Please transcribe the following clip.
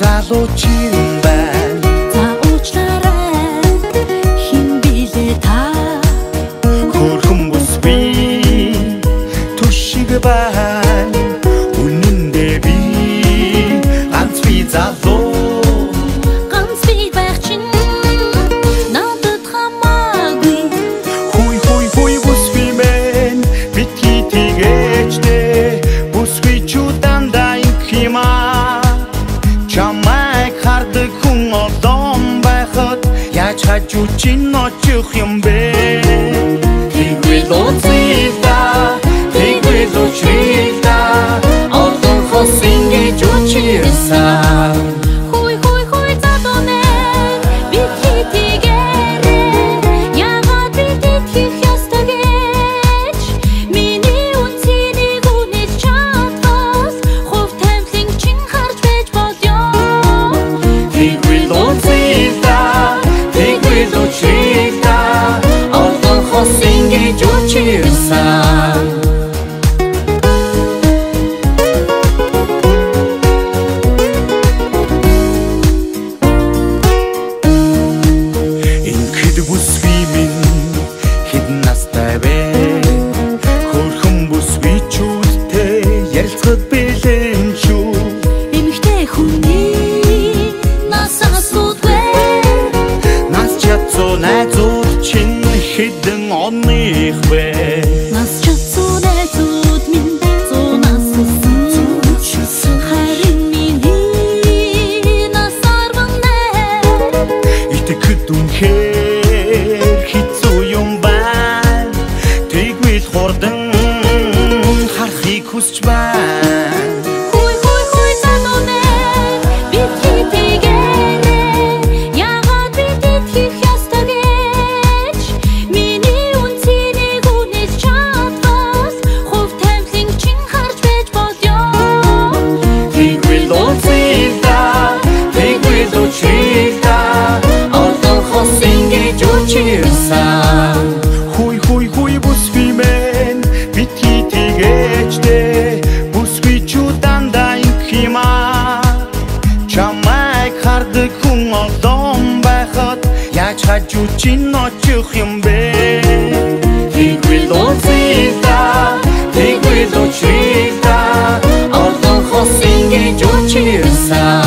залуу чин байна за уучлаарай хин билээ та хөрхөн бүс би түшиг байна үнэндээ би ганц би залуу ганц би байх чинь надад хамаагүй хуй бүс би мэн битгий тэгээчтэй бүс би чудандаа инхима чамайг хардаг хүн олон байхад яаж хажуу чинь очих юм бэ тэгвэл уцилда тэгвэл учрилда олон хос ингэж учирсан хуй задонэ битгий тэгээрэй яагаад бид итгэх ёстой гэж миний үнцнийг үнэлж чадвал хувь тамхин чин харж байж болё тэгвэл уцилда тэгвэл учрилда олон хос ингэж учирсан эмэгтэй хүний нас асуудгүй нас чадсан найзууд чинь хэдэн оных вэ нас чадсан найзууд минь зуунаас өссөн харин миний нас арванэ итгэхэд үнэхээр хэцүү юм байна тэгвэл хурдан харахыг хүсч байна Хуй бүс би мэн битгий тэгээчтэй бүс би чудандаа инхима чамайг хардаг хүн олон байхад яаж хажуу чинь очих юм бэ тэгвэл уцилда тэгвэл учрилда олон хос ингэж учирсан